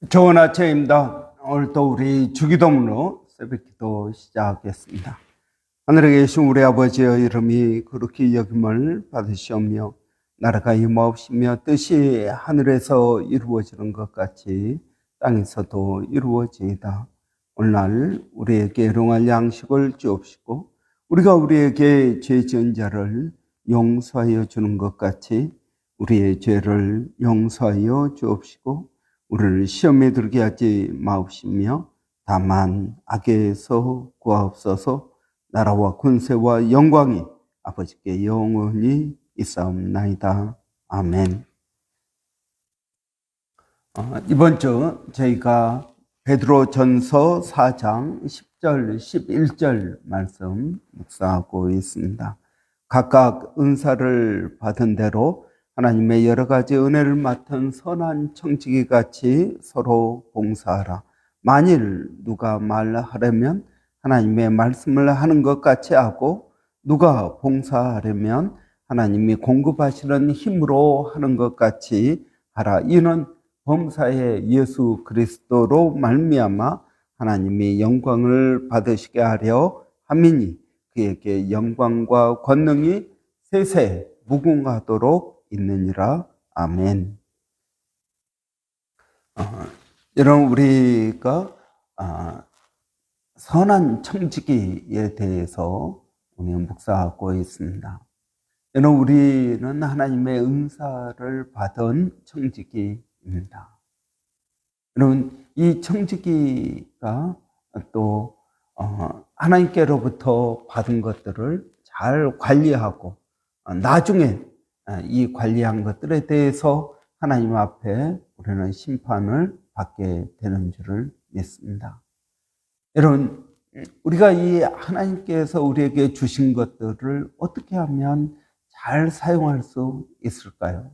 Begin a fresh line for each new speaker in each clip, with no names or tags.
좋은 아침입니다. 오늘 또 우리 주기도문으로 새벽기도 시작하겠습니다. 하늘에 계신 우리 아버지의 이름이 그렇게 여김을 받으시오며 나라가 임하옵시며 뜻이 하늘에서 이루어지는 것 같이 땅에서도 이루어지이다. 오늘날 우리에게 일용할 양식을 주옵시고 우리가 우리에게 죄 지은 자를 용서하여 주는 것 같이 우리의 죄를 용서하여 주옵시고 우리를 시험에 들게 하지 마옵시며 다만 악에서 구하옵소서. 나라와 권세와 영광이 아버지께 영원히 있사옵나이다. 아멘. 이번 주 저희가 베드로전서 4장 10절 11절 말씀 묵상하고 있습니다. 각각 은사를 받은 대로 하나님의 여러 가지 은혜를 맡은 선한 청지기 같이 서로 봉사하라. 만일 누가 말하려면 하나님의 말씀을 하는 것 같이 하고 누가 봉사하려면 하나님이 공급하시는 힘으로 하는 것 같이 하라. 이는 범사의 예수 그리스도로 말미암아 하나님이 영광을 받으시게 하려 함이니 그에게 영광과 권능이 세세 무궁하도록 있느니라. 아멘. 여러분, 우리가 선한 청지기에 대해서 오늘 묵상하고 있습니다. 여러분, 우리는 하나님의 은사를 받은 청지기입니다. 여러분, 이 청지기가 또 하나님께로부터 받은 것들을 잘 관리하고 나중에 이 관리한 것들에 대해서 하나님 앞에 우리는 심판을 받게 되는 줄을 믿습니다. 여러분, 우리가 이 하나님께서 우리에게 주신 것들을 어떻게 하면 잘 사용할 수 있을까요?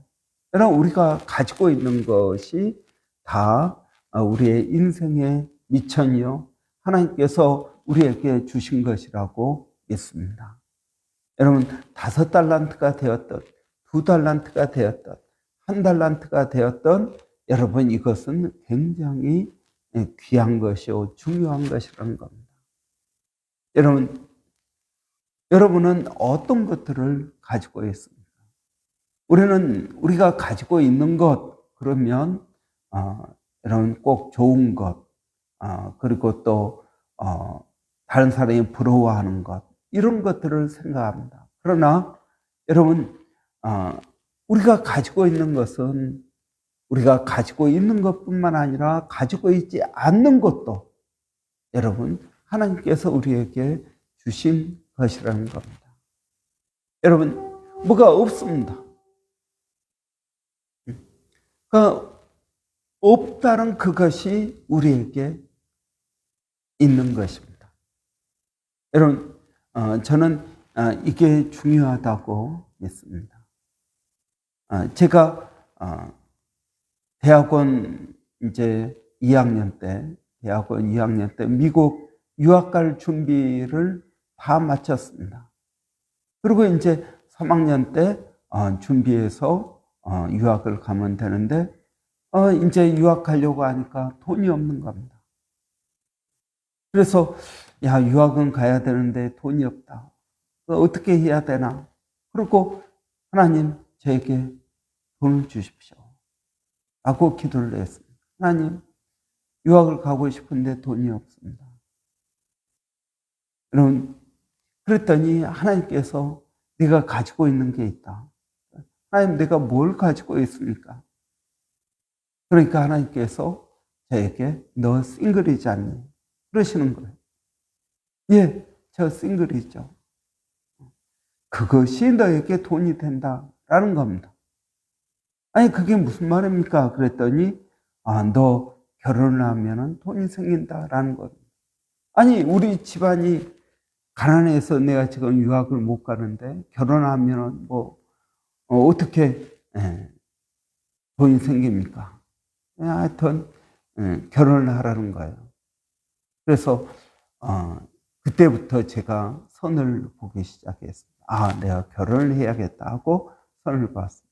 여러분, 우리가 가지고 있는 것이 다 우리의 인생의 미천이요 하나님께서 우리에게 주신 것이라고 믿습니다. 여러분, 5달란트가 되었던 2달란트가 되었던 1달란트가 되었던 여러분, 이것은 굉장히 귀한 것이요 중요한 것이라는 겁니다. 여러분은 어떤 것들을 가지고 있습니까? 우리가 가지고 있는 것, 그러면 여러분 꼭 좋은 것, 그리고 또 다른 사람이 부러워하는 것, 이런 것들을 생각합니다. 그러나 여러분, 우리가 가지고 있는 것은 우리가 가지고 있는 것뿐만 아니라 가지고 있지 않는 것도 여러분 하나님께서 우리에게 주신 것이라는 겁니다. 여러분, 뭐가 없습니다. 그러니까 없다는 그것이 우리에게 있는 것입니다. 여러분, 저는 이게 중요하다고 믿습니다. 제가 대학원 2학년 때 미국 유학 갈 준비를 다 마쳤습니다. 그리고 3학년 때 준비해서 유학을 가면 되는데 유학 가려고 하니까 돈이 없는 겁니다. 그래서 유학은 가야 되는데 돈이 없다. 어떻게 해야 되나? 그리고 하나님, 저에게 돈을 주십시오 라고 기도를 했습니다. 하나님, 유학을 가고 싶은데 돈이 없습니다. 여러분, 그랬더니 하나님께서 내가 가지고 있는 게 있다. 하나님, 내가 뭘 가지고 있습니까? 그러니까 하나님께서 저에게 너 싱글이지 않니? 그러시는 거예요. 예, 저 싱글이죠. 그것이 너에게 돈이 된다라는 겁니다. 아니, 그게 무슨 말입니까? 그랬더니 너 결혼을 하면 돈이 생긴다라는 겁니다. 아니, 우리 집안이 가난해서 내가 지금 유학을 못 가는데 결혼하면 어떻게 돈이 생깁니까? 하여튼 결혼을 하라는 거예요. 그래서 그때부터 제가 선을 보기 시작했습니다. 내가 결혼을 해야겠다 하고 선을 봤습니다.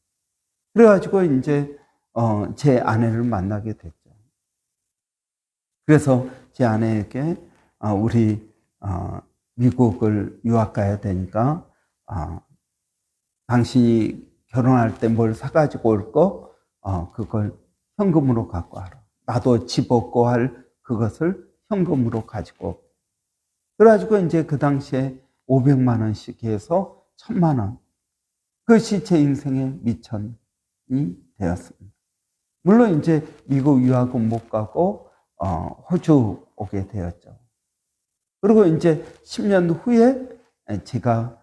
그래가지고 제 아내를 만나게 됐죠. 그래서 제 아내에게 우리 미국을 유학 가야 되니까 당신이 결혼할 때 뭘 사가지고 올 거 그걸 현금으로 갖고 와라. 나도 집 얻고 할 그것을 현금으로 가지고. 그래가지고 이제 그 당시에 500만 원씩 해서 1000만 원. 그것이 제 인생의 미천이 되었습니다. 물론 이제 미국 유학은 못 가고 호주 오게 되었죠. 그리고 이제 10년 후에 제가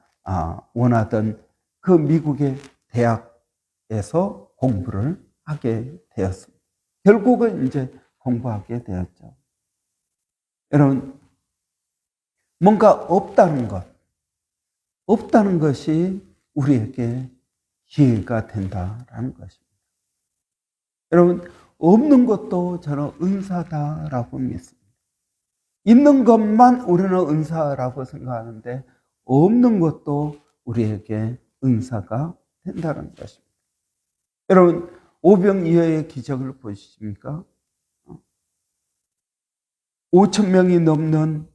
원하던 그 미국의 대학에서 공부를 하게 되었습니다. 결국은 이제 공부하게 되었죠. 여러분, 뭔가 없다는 것이 우리에게 기회가 된다라는 것입니다. 여러분, 없는 것도 저는 은사다라고 믿습니다. 있는 것만 우리는 은사라고 생각하는데 없는 것도 우리에게 은사가 된다는 것입니다. 여러분, 오병이어의 기적을 보십니까? 5,000명이 넘는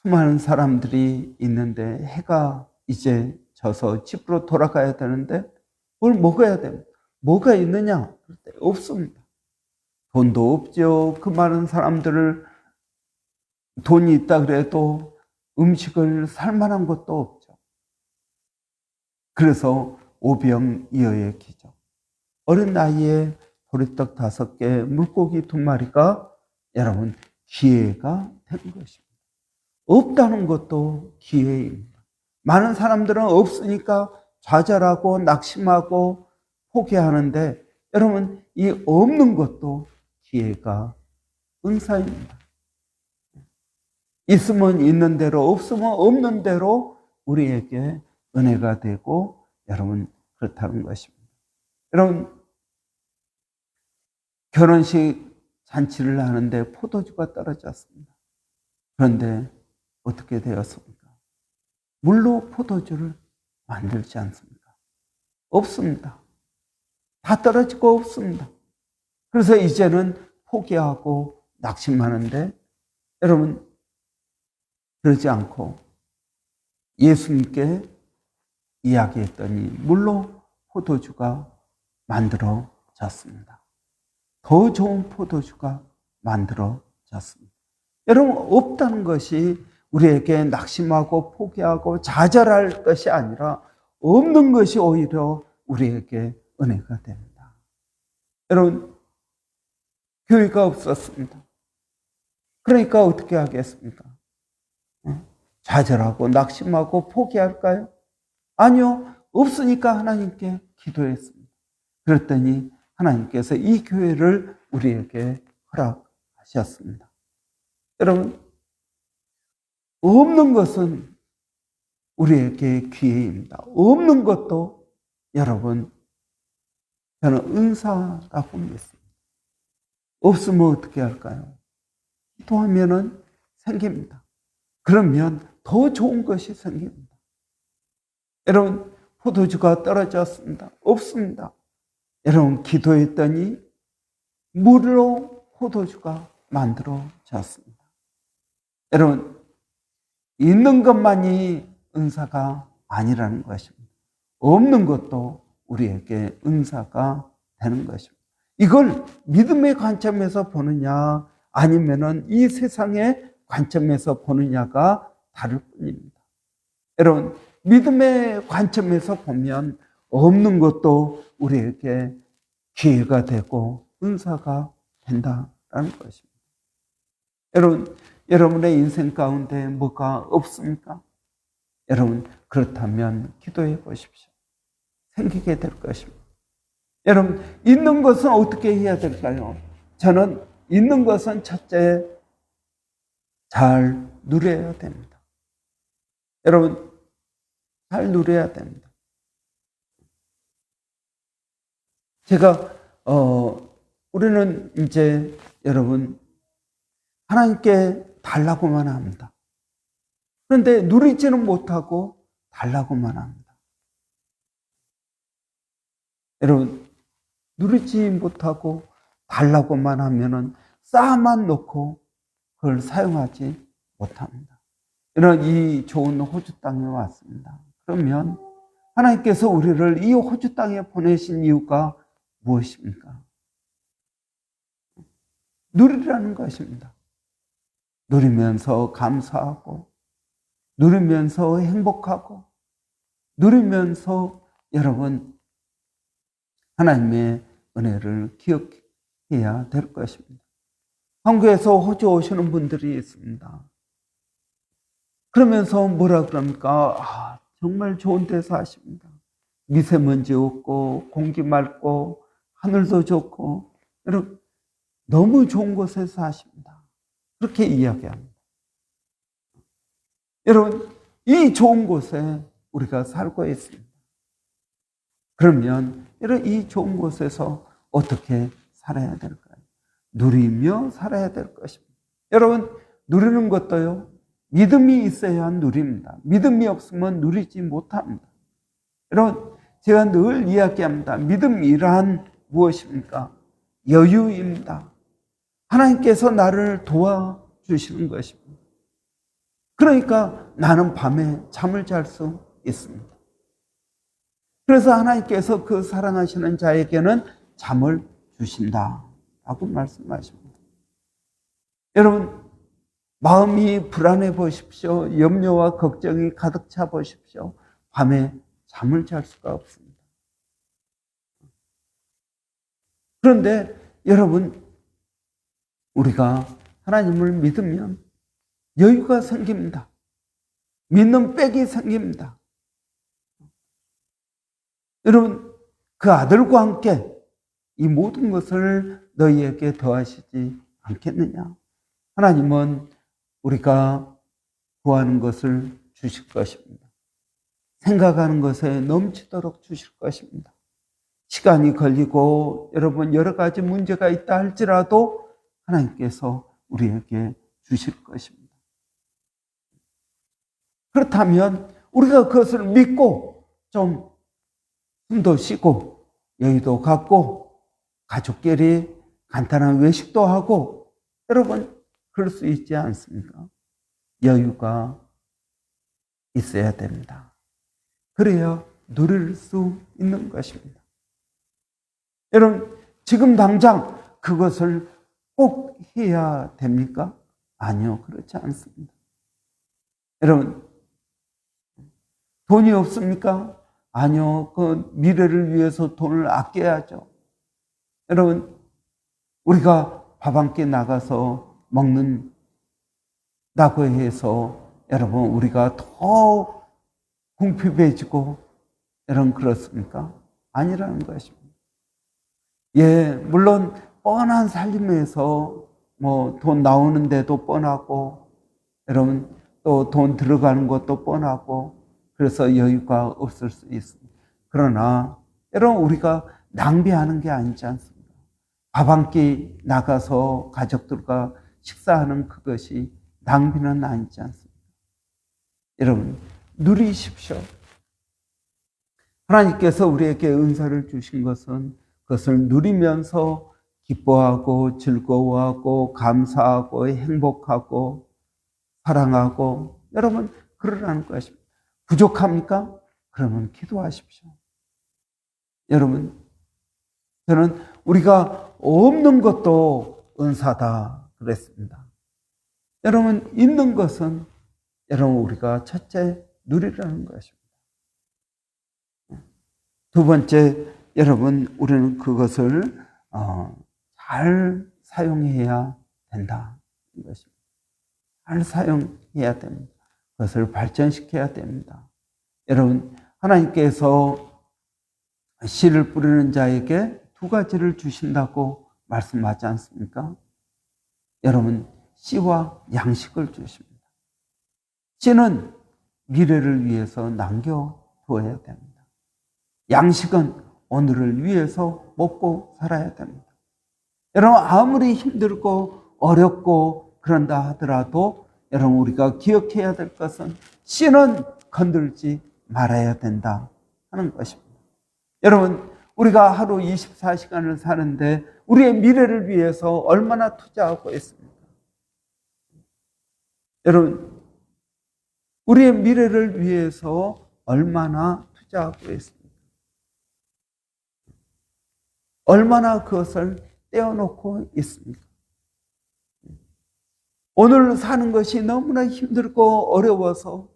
수많은 사람들이 있는데 해가 이제 져서 집으로 돌아가야 되는데 뭘 먹어야 됩니다. 뭐가 있느냐? 없습니다. 돈도 없죠. 그 많은 사람들을 돈이 있다 그래도 음식을 살 만한 것도 없죠. 그래서 오병이어의 기적. 어린 나이에 보리떡 5개, 물고기 2마리가 여러분 기회가 된 것입니다. 없다는 것도 기회입니다. 많은 사람들은 없으니까 좌절하고 낙심하고 포기하는데 여러분 이 없는 것도 기회가 은사입니다. 있으면 있는 대로 없으면 없는 대로 우리에게 은혜가 되고 여러분 그렇다는 것입니다. 여러분 결혼식 잔치를 하는데 포도주가 떨어졌습니다. 그런데 어떻게 되었습니까? 물로 포도주를 만들지 않습니까? 없습니다. 다 떨어지고 없습니다. 그래서 이제는 포기하고 낙심하는데 여러분 그러지 않고 예수님께 이야기했더니 물로 포도주가 만들어졌습니다. 더 좋은 포도주가 만들어졌습니다. 여러분 없다는 것이 우리에게 낙심하고 포기하고 좌절할 것이 아니라 없는 것이 오히려 우리에게 은혜가 됩니다. 여러분 교회가 없었습니다. 그러니까 어떻게 하겠습니까? 좌절하고 낙심하고 포기할까요? 아니요. 없으니까 하나님께 기도했습니다. 그랬더니 하나님께서 이 교회를 우리에게 허락하셨습니다. 여러분 없는 것은 우리에게 기회입니다. 없는 것도 여러분 저는 은사라고 믿습니다. 없으면 어떻게 할까요? 기도하면은 생깁니다. 그러면 더 좋은 것이 생깁니다. 여러분 포도주가 떨어졌습니다. 없습니다. 여러분 기도했더니 물로 포도주가 만들어졌습니다. 여러분 있는 것만이 은사가 아니라는 것입니다. 없는 것도 우리에게 은사가 되는 것입니다. 이걸 믿음의 관점에서 보느냐 아니면은 이 세상의 관점에서 보느냐가 다를 뿐입니다. 여러분 믿음의 관점에서 보면 없는 것도 우리에게 기회가 되고 은사가 된다라는 것입니다. 여러분 여러분의 인생 가운데 뭐가 없습니까? 여러분 그렇다면 기도해 보십시오. 생기게 될 것입니다. 여러분 있는 것은 어떻게 해야 될까요? 저는 있는 것은 첫째 잘 누려야 됩니다. 여러분 잘 누려야 됩니다. 제가 우리는 이제 여러분 하나님께 달라고만 합니다. 그런데 누리지는 못하고 달라고만 합니다. 여러분 누리지 못하고 달라고만 하면은 쌓아만 놓고 그걸 사용하지 못합니다. 이런 이 좋은 호주 땅에 왔습니다. 그러면 하나님께서 우리를 이 호주 땅에 보내신 이유가 무엇입니까? 누리라는 것입니다. 누리면서 감사하고, 누리면서 행복하고, 누리면서 여러분 하나님의 은혜를 기억해야 될 것입니다. 한국에서 호주 오시는 분들이 있습니다. 그러면서 뭐라 그럽니까? 정말 좋은 데 사십니다. 미세먼지 없고 공기 맑고 하늘도 좋고 여러분 너무 좋은 곳에 사십니다. 그렇게 이야기합니다. 여러분 이 좋은 곳에 우리가 살고 있습니다. 그러면 이런 이 좋은 곳에서 어떻게 살아야 될까요? 누리며 살아야 될 것입니다. 여러분 누리는 것도요 믿음이 있어야 누립니다. 믿음이 없으면 누리지 못합니다. 여러분 제가 늘 이야기합니다. 믿음이란 무엇입니까? 여유입니다. 하나님께서 나를 도와주시는 것입니다. 그러니까 나는 밤에 잠을 잘 수 있습니다. 그래서 하나님께서 그 사랑하시는 자에게는 잠을 주신다라고 말씀하십니다. 여러분 마음이 불안해 보십시오. 염려와 걱정이 가득 차 보십시오. 밤에 잠을 잘 수가 없습니다. 그런데 여러분 우리가 하나님을 믿으면 여유가 생깁니다. 믿는 빽이 생깁니다. 여러분 그 아들과 함께 이 모든 것을 너희에게 더하시지 않겠느냐? 하나님은 우리가 구하는 것을 주실 것입니다. 생각하는 것에 넘치도록 주실 것입니다. 시간이 걸리고 여러분 여러 가지 문제가 있다 할지라도 하나님께서 우리에게 주실 것입니다. 그렇다면 우리가 그것을 믿고 좀 숨도 쉬고 여유도 갖고 가족끼리 간단한 외식도 하고 여러분 그럴 수 있지 않습니까? 여유가 있어야 됩니다. 그래야 누릴 수 있는 것입니다. 여러분 지금 당장 그것을 꼭 해야 됩니까? 아니요, 그렇지 않습니다. 여러분 돈이 없습니까? 아니요, 그 미래를 위해서 돈을 아껴야죠. 여러분 우리가 밥 한 끼 나가서 먹는다고 해서 여러분 우리가 더 궁핍해지고 여러분 그렇습니까? 아니라는 것입니다. 예, 물론 뻔한 삶에서 뭐 돈 나오는 데도 뻔하고 여러분 또 돈 들어가는 것도 뻔하고 그래서 여유가 없을 수 있습니다. 그러나 여러분 우리가 낭비하는 게 아니지 않습니까? 밥 한 끼 나가서 가족들과 식사하는 그것이 낭비는 아니지 않습니까? 여러분 누리십시오. 하나님께서 우리에게 은사를 주신 것은 그것을 누리면서 기뻐하고 즐거워하고 감사하고 행복하고 사랑하고 여러분 그러라는 것입니다. 부족합니까? 그러면 기도하십시오. 여러분 저는 우리가 없는 것도 은사다 그랬습니다. 여러분 있는 것은 여러분 우리가 첫째 누리라는 것입니다. 두 번째 여러분 우리는 그것을 잘 사용해야 된다 이것입니다. 잘 사용해야 됩니다. 그것을 발전시켜야 됩니다. 여러분 하나님께서 씨를 뿌리는 자에게 두 가지를 주신다고 말씀하지 않습니까? 여러분 씨와 양식을 주십니다. 씨는 미래를 위해서 남겨두어야 됩니다. 양식은 오늘을 위해서 먹고 살아야 됩니다. 여러분 아무리 힘들고 어렵고 그런다 하더라도 여러분 우리가 기억해야 될 것은 씨는 건들지 말아야 된다 하는 것입니다. 여러분 우리가 하루 24시간을 사는데 우리의 미래를 위해서 얼마나 투자하고 있습니까? 여러분, 우리의 미래를 위해서 얼마나 투자하고 있습니까? 얼마나 그것을 떼어놓고 있습니까? 오늘 사는 것이 너무나 힘들고 어려워서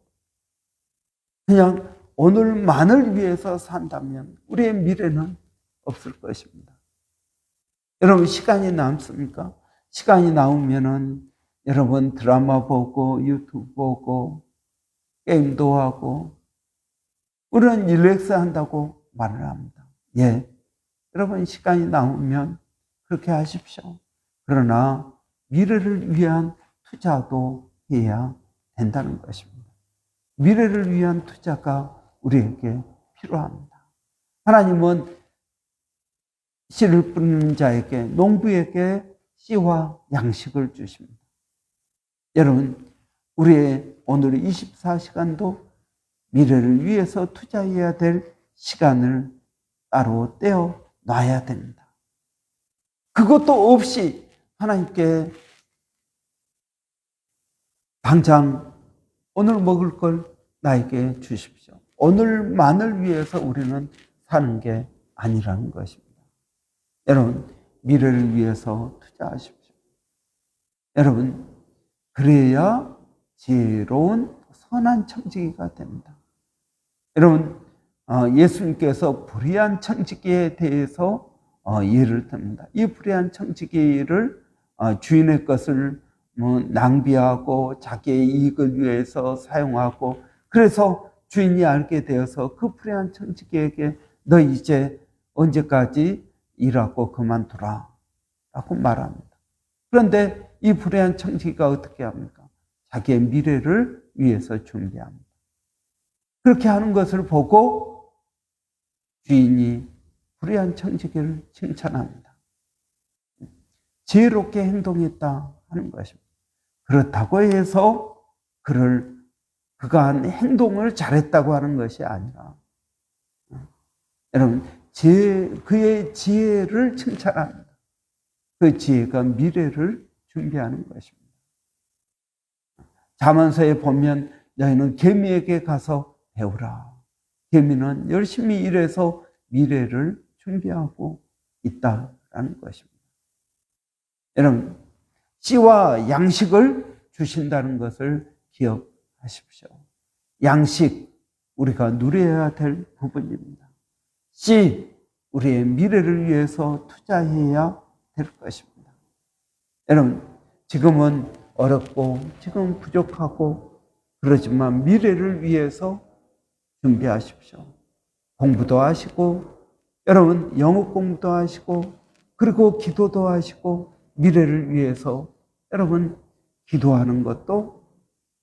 그냥 오늘만을 위해서 산다면 우리의 미래는 없을 것입니다. 여러분, 시간이 남습니까? 시간이 나오면은 여러분 드라마 보고 유튜브 보고 게임도 하고 우리는 릴렉스 한다고 말을 합니다. 예, 여러분 시간이 나오면 그렇게 하십시오. 그러나 미래를 위한 투자도 해야 된다는 것입니다. 미래를 위한 투자가 우리에게 필요합니다. 하나님은 씨를 뿌리는 자에게, 농부에게 씨와 양식을 주십니다. 여러분, 우리의 오늘 24시간도 미래를 위해서 투자해야 될 시간을 따로 떼어 놔야 됩니다. 그것도 없이 하나님께 당장 오늘 먹을 걸 나에게 주십시오. 오늘만을 위해서 우리는 사는 게 아니라는 것입니다. 여러분, 미래를 위해서 투자하십시오. 여러분, 그래야 지혜로운 선한 청지기가 됩니다. 여러분, 예수님께서 불의한 청지기에 대해서 예를 듭니다. 이 불의한 청지기를 주인의 것을 낭비하고 자기의 이익을 위해서 사용하고, 그래서 주인이 알게 되어서 그 불의한 청지기에게 너 이제 언제까지 일하고 그만두라 라고 말합니다. 그런데 이 불의한 청지기가 어떻게 합니까? 자기의 미래를 위해서 준비합니다. 그렇게 하는 것을 보고 주인이 불의한 청지기를 칭찬합니다. 지혜롭게 행동했다 하는 것입니다. 그렇다고 해서 그가 한 행동을 잘했다고 하는 것이 아니라, 여러분, 그의 지혜를 칭찬합니다. 그 지혜가 미래를 준비하는 것입니다. 잠언서에 보면 너희는 개미에게 가서 배우라. 개미는 열심히 일해서 미래를 준비하고 있다라는 것입니다. 여러분, 씨와 양식을 주신다는 것을 기억하십시오. 양식, 우리가 누려야 될 부분입니다. 씨, 우리의 미래를 위해서 투자해야 될 것입니다. 여러분, 지금은 어렵고 지금 부족하고 그러지만 미래를 위해서 준비하십시오. 공부도 하시고, 여러분 영어 공부도 하시고, 그리고 기도도 하시고, 미래를 위해서 여러분 기도하는 것도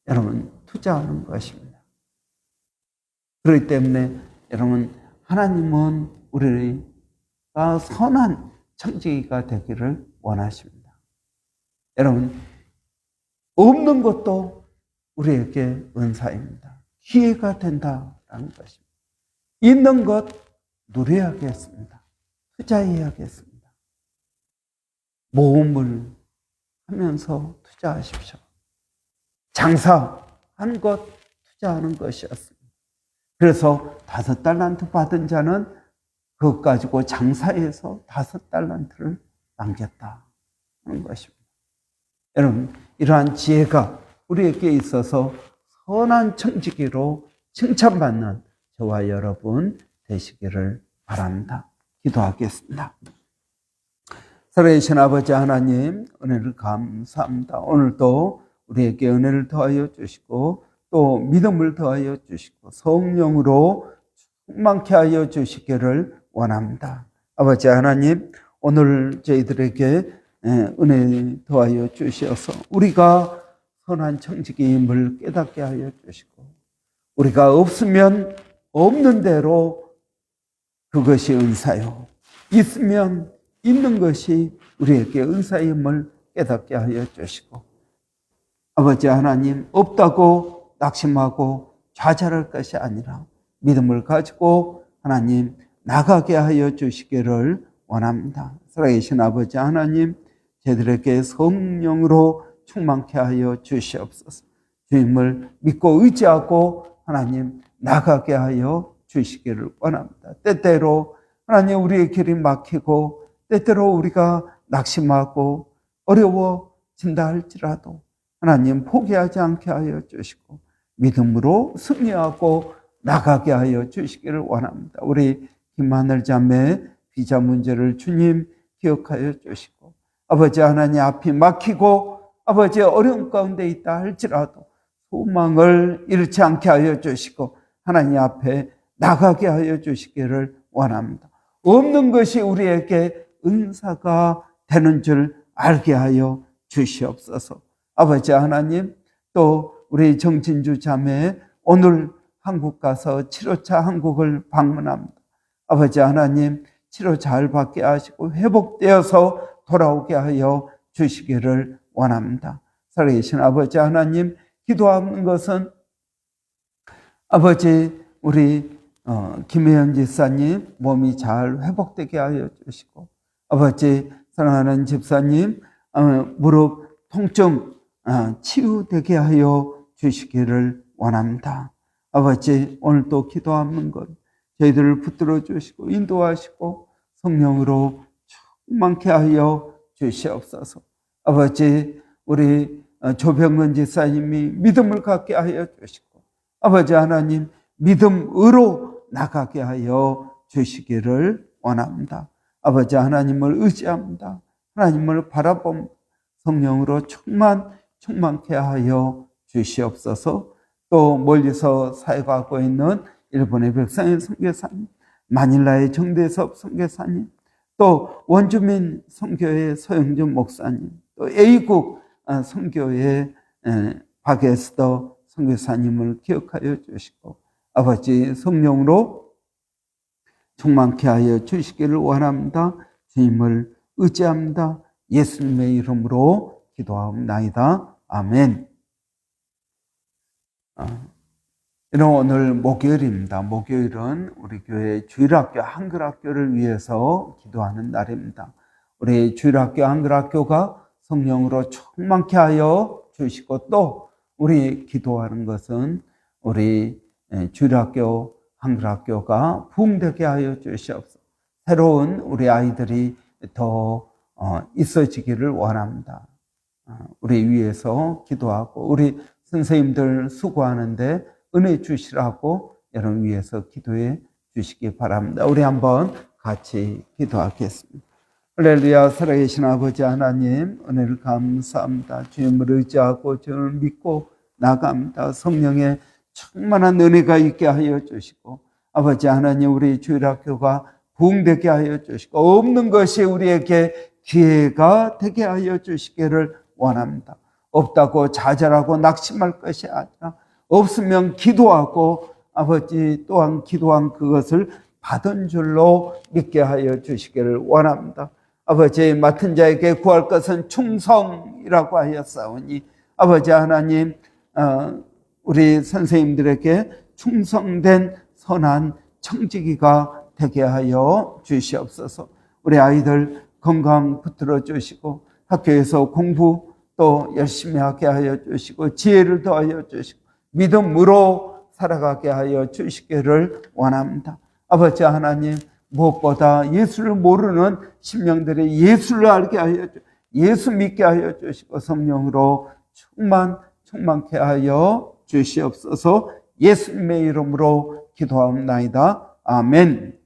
여러분 투자하는 것입니다. 그렇기 때문에 여러분, 하나님은 우리가 선한 청지기가 되기를 원하십니다. 여러분, 없는 것도 우리에게 은사입니다. 기회가 된다라는 것입니다. 있는 것 누려야겠습니다. 투자해야겠습니다. 모험을 하면서 투자하십시오. 장사하는 것 투자하는 것이었습니다. 그래서 5달란트 받은 자는 그것 가지고 장사해서 5달란트를 남겼다는 것입니다. 여러분, 이러한 지혜가 우리에게 있어서 선한 청지기로 칭찬받는 저와 여러분 되시기를 바랍니다. 기도하겠습니다. 살아계신 아버지 하나님, 은혜를 감사합니다. 오늘도 우리에게 은혜를 더하여 주시고 또 믿음을 더하여 주시고 성령으로 충만케 하여 주시기를 원합니다. 아버지 하나님, 오늘 저희들에게 은혜 더하여 주셔서 우리가 선한 청지기임을 깨닫게 하여 주시고, 우리가 없으면 없는 대로 그것이 은사요, 있으면 있는 것이 우리에게 은사임을 깨닫게 하여 주시고, 아버지 하나님, 없다고 낙심하고 좌절할 것이 아니라 믿음을 가지고 하나님 나가게 하여 주시기를 원합니다. 살아계신 아버지 하나님, 저희들에게 성령으로 충만케 하여 주시옵소서. 주님을 믿고 의지하고 하나님 나가게 하여 주시기를 원합니다. 때때로 하나님 우리의 길이 막히고 때때로 우리가 낙심하고 어려워진다 할지라도 하나님 포기하지 않게 하여 주시고 믿음으로 승리하고 나가게 하여 주시기를 원합니다. 우리 김하늘 자매 비자 문제를 주님 기억하여 주시고 아버지 하나님 앞이 막히고 아버지 어려운 가운데 있다 할지라도 소망을 잃지 않게 하여 주시고 하나님 앞에 나가게 하여 주시기를 원합니다. 없는 것이 우리에게 은사가 되는 줄 알게 하여 주시옵소서. 아버지 하나님, 또 우리 정진주 자매 오늘 한국 가서 치료차 한국을 방문합니다. 아버지 하나님, 치료 잘 받게 하시고 회복되어서 돌아오게 하여 주시기를 원합니다. 살아계신 아버지 하나님, 기도하는 것은 아버지 우리 김혜연 집사님 몸이 잘 회복되게 하여 주시고 아버지 사랑하는 집사님 무릎 통증 치유되게 하여 주시기를 원합니다. 아버지 오늘 또 기도하는 것 저희들을 붙들어 주시고 인도하시고 성령으로 충만케 하여 주시옵소서. 아버지 우리 조병근 집사님이 믿음을 갖게 하여 주시고 아버지 하나님 믿음으로 나가게 하여 주시기를 원합니다. 아버지 하나님을 의지합니다. 하나님을 바라본 성령으로 충만케 하여 주시옵소서. 또 멀리서 사역하고 있는 일본의 백상현 선교사님, 마닐라의 정대섭 선교사님, 또 원주민 선교의 서영준 목사님, 또 A국 선교의 박에스더 선교사님을 기억하여 주시고 아버지 성령으로 충만케 하여 주시기를 원합니다. 주님을 의지합니다. 예수님의 이름으로 기도하옵나이다. 아멘. 오늘 목요일입니다. 목요일은 우리 교회 주일학교 한글학교를 위해서 기도하는 날입니다. 우리 주일학교 한글학교가 성령으로 충만케 하여 주시고 또 우리 기도하는 것은 우리 주일학교 한글학교가 부흥되게 하여 주시옵소서. 새로운 우리 아이들이 더 있어지기를 원합니다. 우리 위해서 기도하고 우리 선생님들 수고하는데 은혜 주시라고 여러분 위해서 기도해 주시기 바랍니다. 우리 한번 같이 기도하겠습니다. 할렐루야. 살아계신 아버지 하나님 은혜를 감사합니다. 주님을 의지하고 주님을 믿고 나갑니다. 성령의 충만한 은혜가 있게 하여 주시고 아버지 하나님 우리 주일학교가 부흥되게 하여 주시고 없는 것이 우리에게 기회가 되게 하여 주시기를 원합니다. 없다고 좌절하고 낙심할 것이 아니라 없으면 기도하고 아버지 또한 기도한 그것을 받은 줄로 믿게 하여 주시기를 원합니다. 아버지 맡은 자에게 구할 것은 충성이라고 하였사오니 아버지 하나님 우리 선생님들에게 충성된 선한 청지기가 되게 하여 주시옵소서. 우리 아이들 건강 붙들어 주시고 학교에서 공부 또 열심히 하게 하여 주시고 지혜를 더하여 주시고 믿음으로 살아가게 하여 주시기를 원합니다. 아버지 하나님 무엇보다 예수를 모르는 심령들이 예수를 알게 하여 주시고 예수 믿게 하여 주시고 성령으로 충만케 하여 주시옵소서. 예수님의 이름으로 기도하옵나이다. 아멘.